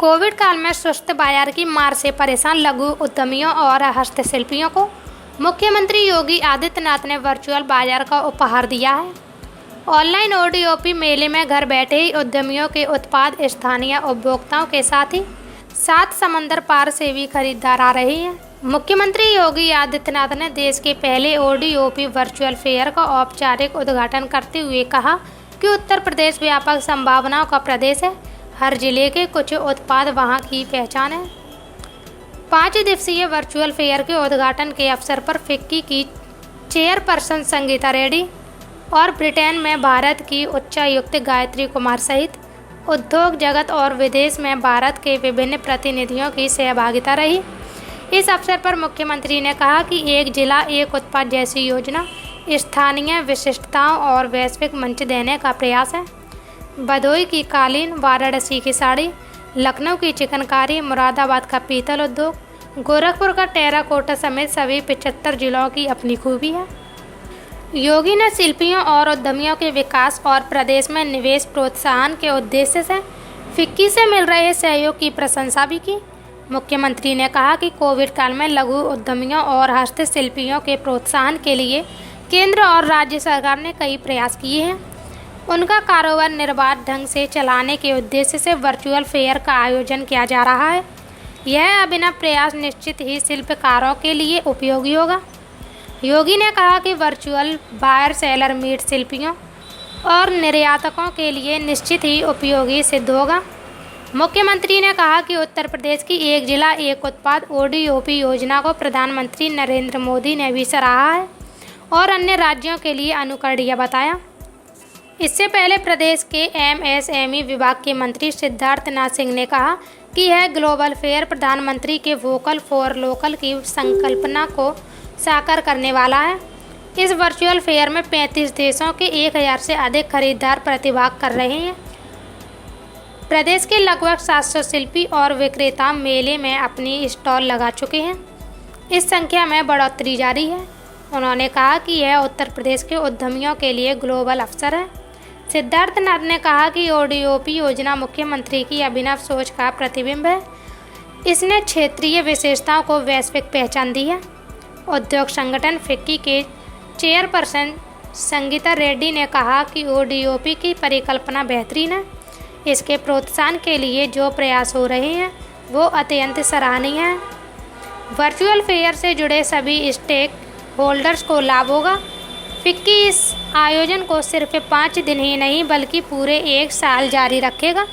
Covid काल में सुस्त बाजार की मार से परेशान लघु उद्यमियों और हस्तशिल्पियों को मुख्यमंत्री योगी आदित्यनाथ ने वर्चुअल बाजार का उपहार दिया है। ऑनलाइन ओडीओपी मेले में घर बैठे ही उद्यमियों के उत्पाद स्थानीय उपभोक्ताओं के साथ ही 7 समंदर पार से भी खरीदार आ रहे हैं। मुख्यमंत्री योगी आदित्यनाथ ने देश के पहले ओडीओपी वर्चुअल फेयर का औपचारिक उद्घाटन करते हुए कहा कि उत्तर प्रदेश व्यापक संभावनाओं का प्रदेश है। हर जिले के कुछ उत्पाद वहां की पहचान है। 5 दिवसीय वर्चुअल फेयर के उद्घाटन के अवसर पर फिक्की की चेयरपर्सन संगीता रेड्डी और ब्रिटेन में भारत की उच्चायुक्त गायत्री कुमार सहित उद्योग जगत और विदेश में भारत के विभिन्न प्रतिनिधियों की सहभागिता रही। इस अवसर पर मुख्यमंत्री ने कहा कि एक जिला एक उत्पाद जैसी योजना स्थानीय विशिष्टताओं और वैश्विक मंच देने का प्रयास है। भदोई की कालीन, वाराणसी की साड़ी, लखनऊ की चिकनकारी, मुरादाबाद का पीतल उद्योग, गोरखपुर का टेराकोटा समेत सभी 75 जिलों की अपनी खूबी है। योगी ने शिल्पियों और उद्यमियों के विकास और प्रदेश में निवेश प्रोत्साहन के उद्देश्य से फिक्की से मिल रहे सहयोग की प्रशंसा भी की। मुख्यमंत्री ने कहा कि कोविड काल में लघु उद्यमियों और हस्तशिल्पियों के प्रोत्साहन के लिए केंद्र और राज्य सरकार ने कई प्रयास किए हैं। उनका कारोबार निर्बाध ढंग से चलाने के उद्देश्य से वर्चुअल फेयर का आयोजन किया जा रहा है। यह अभिनव प्रयास निश्चित ही शिल्पकारों के लिए उपयोगी होगा। योगी ने कहा कि वर्चुअल बायर सेलर मीट शिल्पियों और निर्यातकों के लिए निश्चित ही उपयोगी सिद्ध होगा। मुख्यमंत्री ने कहा कि उत्तर प्रदेश की एक जिला एक उत्पाद ओडीओपी योजना को प्रधानमंत्री नरेंद्र मोदी ने भी सराहा है और अन्य राज्यों के लिए अनुकरणीय बताया। इससे पहले प्रदेश के एमएसएमई विभाग के मंत्री सिद्धार्थनाथ सिंह ने कहा कि यह ग्लोबल फेयर प्रधानमंत्री के वोकल फॉर लोकल की संकल्पना को साकार करने वाला है। इस वर्चुअल फेयर में 35 देशों के 1000 से अधिक खरीदार प्रतिभाग कर रहे हैं। प्रदेश के लगभग 700 शिल्पी और विक्रेता मेले में अपनी स्टॉल लगा चुके हैं। इस संख्या में बढ़ोतरी जारी है। उन्होंने कहा कि यह उत्तर प्रदेश के उद्यमियों के लिए ग्लोबल अवसर है। सिद्धार्थनाथ ने कहा कि ओडीओपी योजना मुख्यमंत्री की अभिनव सोच का प्रतिबिंब है। इसने क्षेत्रीय विशेषताओं को वैश्विक पहचान दी है। उद्योग संगठन फिक्की के चेयरपर्सन संगीता रेड्डी ने कहा कि ओडीओपी की परिकल्पना बेहतरीन है। इसके प्रोत्साहन के लिए जो प्रयास हो रहे हैं वो अत्यंत सराहनीय है। वर्चुअल फेयर से जुड़े सभी स्टेक होल्डर्स को लाभ होगा। फिक्की इस आयोजन को सिर्फ 5 दिन ही नहीं बल्कि पूरे 1 साल जारी रखेगा।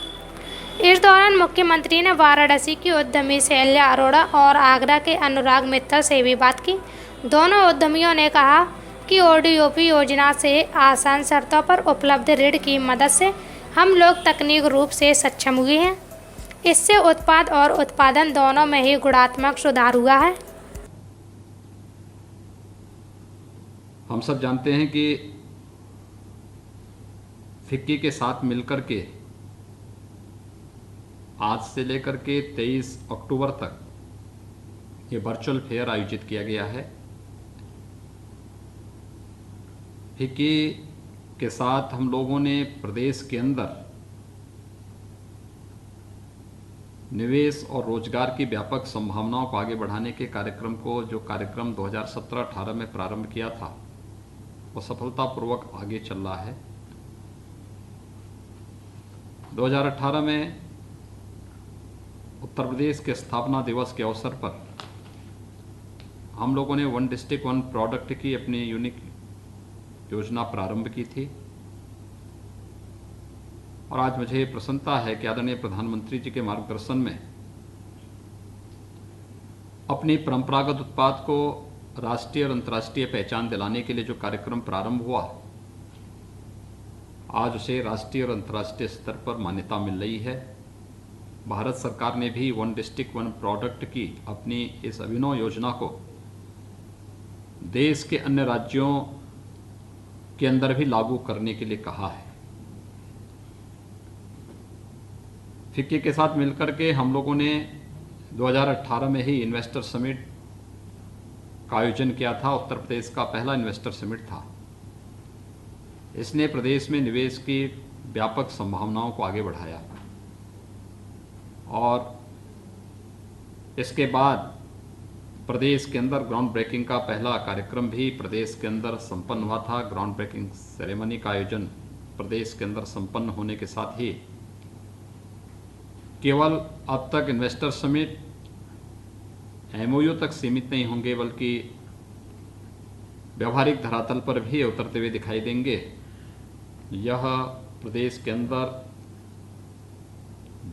इस दौरान मुख्यमंत्री ने वाराणसी की उद्यमी शैल्या अरोड़ा और आगरा के अनुराग मित्तल से भी बात की। दोनों उद्यमियों ने कहा कि ओडीओपी योजना से आसान शर्तों पर उपलब्ध ऋण की मदद से हम लोग तकनीक रूप से सक्षम हुए हैं। इससे उत्पाद और उत्पादन दोनों में ही गुणात्मक सुधार हुआ है। हम सब जानते हैं कि फिक्की के साथ मिलकर के आज से लेकर के 23 अक्टूबर तक ये वर्चुअल फेयर आयोजित किया गया है। फिक्की के साथ हम लोगों ने प्रदेश के अंदर निवेश और रोजगार की व्यापक संभावनाओं को आगे बढ़ाने के कार्यक्रम को, जो कार्यक्रम 2017-18 में प्रारंभ किया था, वो सफलतापूर्वक आगे चल रहा है। 2018 में उत्तर प्रदेश के स्थापना दिवस के अवसर पर हम लोगों ने 1 डिस्ट्रिक्ट 1 प्रोडक्ट की अपनी यूनिक योजना प्रारंभ की थी और आज मुझे प्रसन्नता है कि आदरणीय प्रधानमंत्री जी के मार्गदर्शन में अपनी परंपरागत उत्पाद को राष्ट्रीय और अंतर्राष्ट्रीय पहचान दिलाने के लिए जो कार्यक्रम प्रारंभ हुआ, आज उसे राष्ट्रीय और अंतर्राष्ट्रीय स्तर पर मान्यता मिल रही है। भारत सरकार ने भी 1 डिस्ट्रिक्ट 1 प्रोडक्ट की अपनी इस अभिनव योजना को देश के अन्य राज्यों के अंदर भी लागू करने के लिए कहा है। फिक्की के साथ मिलकर के हम लोगों ने 2018 में ही इन्वेस्टर समिट का आयोजन किया था। उत्तर प्रदेश का पहला इन्वेस्टर समिट था। इसने प्रदेश में निवेश की व्यापक संभावनाओं को आगे बढ़ाया। और इसके बाद प्रदेश के अंदर ग्राउंड ब्रेकिंग का पहला कार्यक्रम भी प्रदेश के अंदर संपन्न हुआ था। ग्राउंड ब्रेकिंग सेरेमनी का आयोजन प्रदेश के अंदर संपन्न होने के साथ ही केवल अब तक इन्वेस्टर समिट एमओयू तक सीमित नहीं होंगे, बल्कि व्यवहारिक धरातल पर भी उतरते हुए दिखाई देंगे। यह प्रदेश के अंदर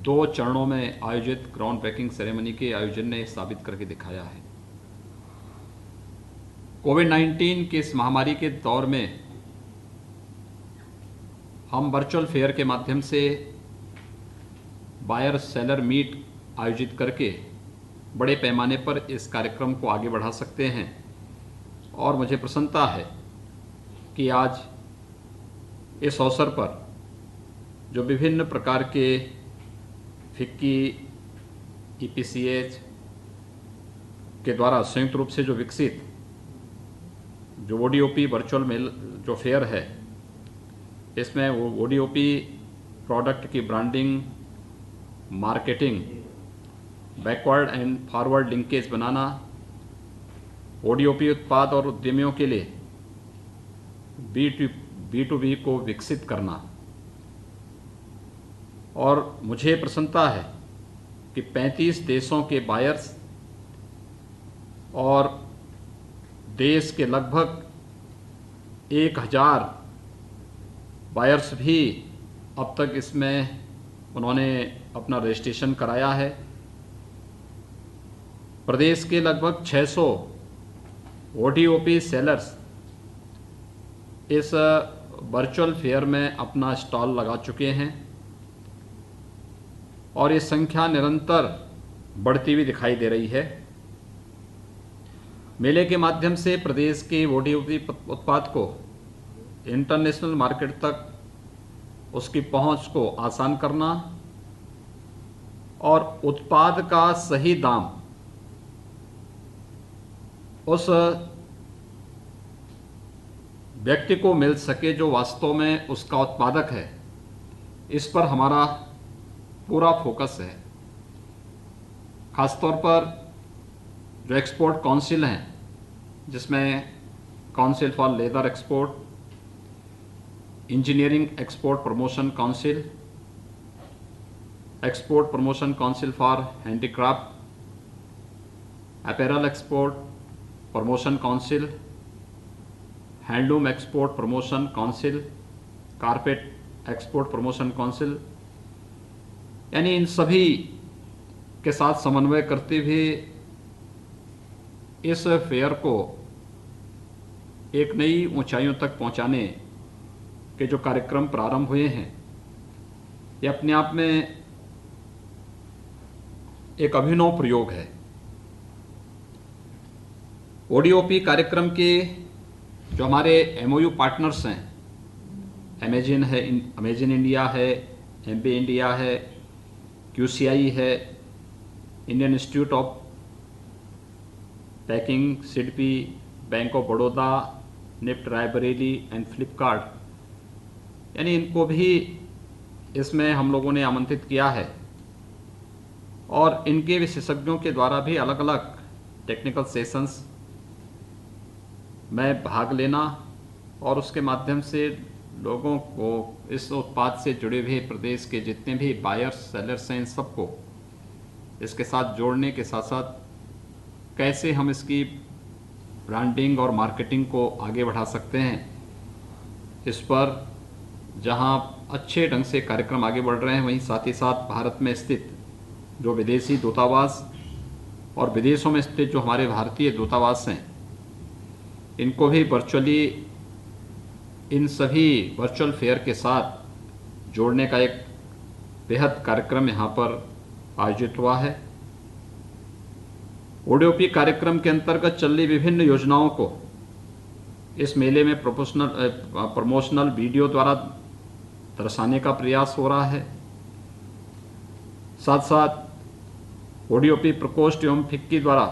2 चरणों में आयोजित ग्राउंड ब्रेकिंग सेरेमनी के आयोजन ने साबित करके दिखाया है। कोविड-19 के इस महामारी के दौर में हम वर्चुअल फेयर के माध्यम से बायर सेलर मीट आयोजित करके बड़े पैमाने पर इस कार्यक्रम को आगे बढ़ा सकते हैं और मुझे प्रसन्नता है कि आज इस अवसर पर जो विभिन्न प्रकार के फिक्की, ईपीसीएच के द्वारा संयुक्त रूप से जो विकसित जो ओडीओपी वर्चुअल मेल जो फेयर है, इसमें वो ओडीओपी प्रोडक्ट की branding, marketing, backward and forward linkage banana, ODOP उत्पाद और उद्यमियों के लिए B2B को विकसित करना। और मुझे प्रसन्नता है कि 35 देशों के बायर्स और देश के लगभग 1000 बायर्स भी अब तक इसमें उन्होंने अपना रजिस्ट्रेशन कराया है। प्रदेश के लगभग 600 ओडीओपी सेलर्स इस वर्चुअल फेयर में अपना स्टॉल लगा चुके हैं और ये संख्या निरंतर बढ़ती हुई दिखाई दे रही है। मेले के माध्यम से प्रदेश के ओडीओपी उत्पाद को इंटरनेशनल मार्केट तक उसकी पहुंच को आसान करना और उत्पाद का सही दाम उस व्यक्ति को मिल सके जो वास्तव में उसका उत्पादक है, इस पर हमारा पूरा फोकस है। खासतौर पर जो एक्सपोर्ट काउंसिल हैं, जिसमें council for leather export, engineering export promotion council, export promotion council for handicraft, apparel export promotion council, handloom export promotion council, carpet export promotion council, यानी इन सभी के साथ समन्वय करते हुए इस फेयर को एक नई ऊंचाइयों तक पहुंचाने के जो कार्यक्रम प्रारंभ हुए हैं, ये अपने आप में एक अभिनव प्रयोग है। ओडीओपी कार्यक्रम के जो हमारे एमओयू पार्टनर्स हैं, अमेजिन इंडिया है, एमबी इंडिया है, QCI है, इंडियन इंस्टीट्यूट ऑफ पैकिंग, सिडपी, bank of Baroda, NIFT Raebareli and Flipkart, यानी इनको भी इसमें हम लोगों ने आमंत्रित किया है और इनके विशेषज्ञों के द्वारा भी अलग अलग टेक्निकल सेशंस में भाग लेना और उसके माध्यम से लोगों को इस उत्पाद से जुड़े हुए प्रदेश के जितने भी बायर्स सेलर्स हैं, इन सबको इसके साथ जोड़ने के साथ साथ कैसे हम इसकी ब्रांडिंग और मार्केटिंग को आगे बढ़ा सकते हैं, इस पर जहां अच्छे ढंग से कार्यक्रम आगे बढ़ रहे हैं, वहीं साथ ही साथ भारत में स्थित जो विदेशी दूतावास और विदेशों में स्थित जो हमारे भारतीय दूतावास हैं, इनको भी वर्चुअली इन सभी वर्चुअल फेयर के साथ जोड़ने का एक बेहद कार्यक्रम यहाँ पर आयोजित हुआ है। ओडीओपी कार्यक्रम के अंतर्गत चल रही विभिन्न योजनाओं को इस मेले में प्रमोशनल वीडियो द्वारा दर्शाने का प्रयास हो रहा है। साथ साथ ओडीओपी प्रकोष्ठ एवं फिक्की द्वारा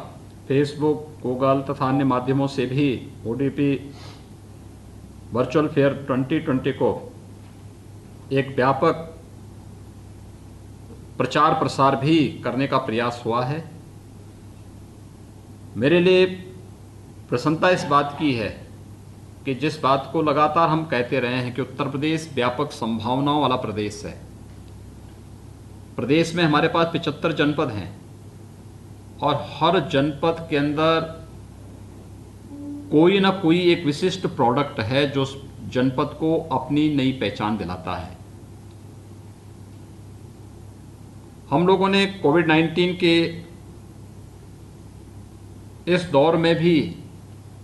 फेसबुक, गूगल तथा अन्य माध्यमों से भी ओडीओपी वर्चुअल फेयर 2020 को एक व्यापक प्रचार प्रसार भी करने का प्रयास हुआ है। मेरे लिए प्रसन्नता इस बात की है कि जिस बात को लगातार हम कहते रहे हैं कि उत्तर प्रदेश व्यापक संभावनाओं वाला प्रदेश है। प्रदेश में हमारे पास 75 जनपद हैं और हर जनपद के अंदर कोई ना कोई एक विशिष्ट प्रोडक्ट है जो उस जनपद को अपनी नई पहचान दिलाता है। हम लोगों ने कोविड-19 के इस दौर में भी,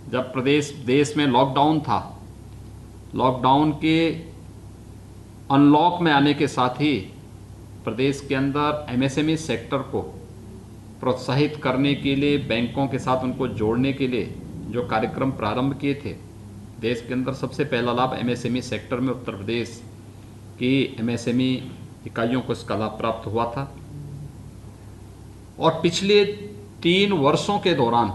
जब देश में लॉकडाउन था, लॉकडाउन के अनलॉक में आने के साथ ही प्रदेश के अंदर एमएसएमई सेक्टर को प्रोत्साहित करने के लिए, बैंकों के साथ उनको जोड़ने के लिए जो कार्यक्रम प्रारंभ किए थे, देश के अंदर सबसे पहला लाभ एमएसएमई सेक्टर में उत्तर प्रदेश की एमएसएमई इकाइयों को इसका लाभ प्राप्त हुआ था। और पिछले 3 वर्षों के दौरान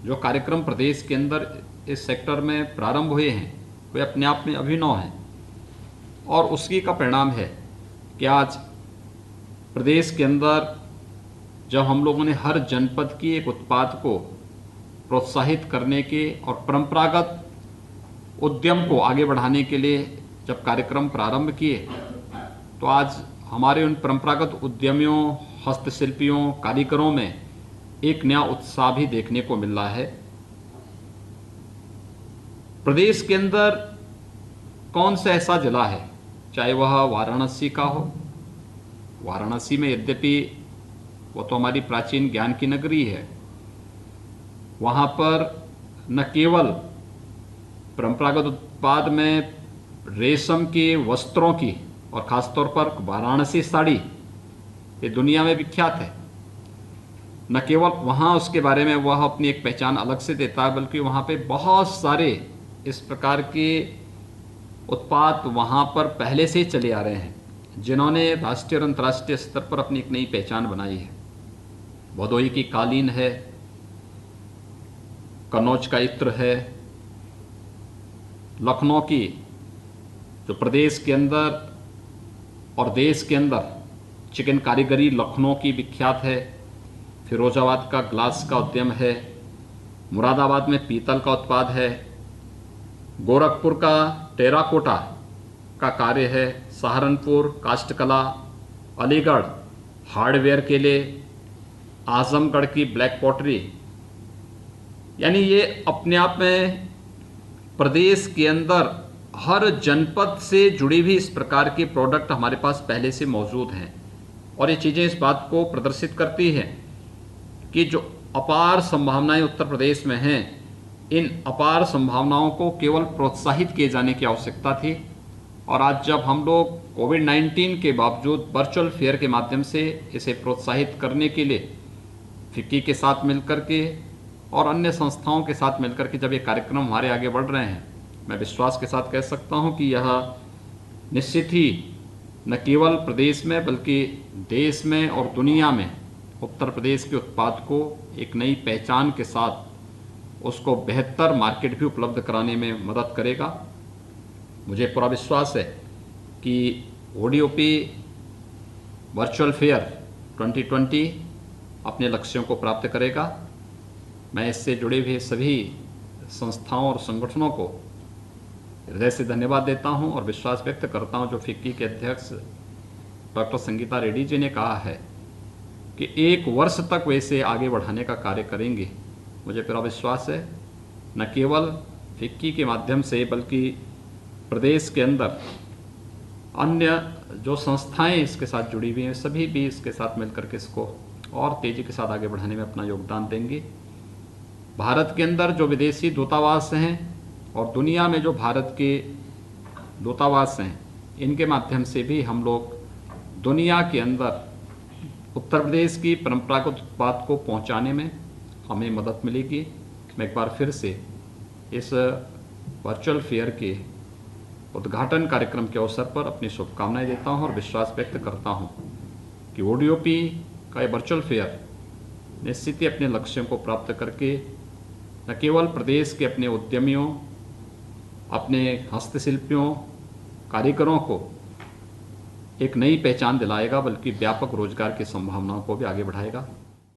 जो कार्यक्रम प्रदेश के अंदर इस सेक्टर में प्रारंभ हुए हैं वे अपने आप में अभिनव हैं और उसी का परिणाम है कि आज प्रदेश के अंदर जब हम लोगों ने हर जनपद की एक उत्पाद को प्रोत्साहित करने के और परंपरागत उद्यम को आगे बढ़ाने के लिए जब कार्यक्रम प्रारंभ किए, तो आज हमारे उन परंपरागत उद्यमियों, हस्तशिल्पियों, कारीगरों में एक नया उत्साह भी देखने को मिल रहा है। प्रदेश के अंदर कौन सा ऐसा जिला है, चाहे वह वाराणसी का हो, वाराणसी में यद्यपि वो तो हमारी प्राचीन ज्ञान की नगरी है, वहाँ पर न केवल परंपरागत उत्पाद में रेशम के वस्त्रों की और ख़ासतौर पर वाराणसी साड़ी ये दुनिया में विख्यात है, न केवल वहाँ उसके बारे में वह अपनी एक पहचान अलग से देता है, बल्कि वहाँ पे बहुत सारे इस प्रकार के उत्पाद वहाँ पर पहले से ही चले आ रहे हैं, जिन्होंने राष्ट्रीय और अंतर्राष्ट्रीय स्तर पर अपनी एक नई पहचान बनाई है। भदोही की कालीन है, कन्नौज का इत्र है, लखनऊ की जो प्रदेश के अंदर और देश के अंदर चिकन कारीगरी लखनऊ की विख्यात है, फिरोजाबाद का ग्लास का उद्यम है, मुरादाबाद में पीतल का उत्पाद है, गोरखपुर का टेराकोटा का कार्य है, सहारनपुर काष्ठकला, अलीगढ़ हार्डवेयर के लिए, आजमगढ़ की ब्लैक पॉटरी, यानी ये अपने आप में प्रदेश के अंदर हर जनपद से जुड़ी हुई इस प्रकार के प्रोडक्ट हमारे पास पहले से मौजूद हैं। और ये चीज़ें इस बात को प्रदर्शित करती हैं कि जो अपार संभावनाएं उत्तर प्रदेश में हैं, इन अपार संभावनाओं को केवल प्रोत्साहित किए जाने की आवश्यकता थी। और आज जब हम लोग कोविड-19 के बावजूद वर्चुअल फेयर के माध्यम से इसे प्रोत्साहित करने के लिए फिक्की के साथ मिलकर के और अन्य संस्थाओं के साथ मिलकर के जब ये कार्यक्रम हमारे आगे बढ़ रहे हैं, मैं विश्वास के साथ कह सकता हूं कि यह निश्चित ही न केवल प्रदेश में बल्कि देश में और दुनिया में उत्तर प्रदेश के उत्पाद को एक नई पहचान के साथ उसको बेहतर मार्केट भी उपलब्ध कराने में मदद करेगा। मुझे पूरा विश्वास है कि ओडीओपी वर्चुअल फेयर 2020 अपने लक्ष्यों को प्राप्त करेगा। मैं इससे जुड़े हुए सभी संस्थाओं और संगठनों को हृदय से धन्यवाद देता हूं और विश्वास व्यक्त करता हूं जो फिक्की के अध्यक्ष डॉक्टर संगीता रेड्डी जी ने कहा है कि 1 वर्ष तक वे इसे आगे बढ़ाने का कार्य करेंगे। मुझे पूरा विश्वास है न केवल फिक्की के माध्यम से बल्कि प्रदेश के अंदर अन्य जो संस्थाएं इसके साथ जुड़ी हुई हैं सभी भी इसके साथ मिलकर के इसको और तेज़ी के साथ आगे बढ़ाने में अपना योगदान देंगे। भारत के अंदर जो विदेशी दूतावास हैं और दुनिया में जो भारत के दूतावास हैं, इनके माध्यम से भी हम लोग दुनिया के अंदर उत्तर प्रदेश की परंपरागत उत्पाद को पहुंचाने में हमें मदद मिलेगी। मैं एक बार फिर से इस वर्चुअल फेयर के उद्घाटन कार्यक्रम के अवसर पर अपनी शुभकामनाएं देता हूं और विश्वास व्यक्त करता हूं कि ओडीओपी का ये वर्चुअल फेयर निश्चित ही अपने लक्ष्यों को प्राप्त करके न केवल प्रदेश के अपने उद्यमियों, अपने हस्तशिल्पियों, कारीगरों को एक नई पहचान दिलाएगा, बल्कि व्यापक रोजगार की संभावनाओं को भी आगे बढ़ाएगा।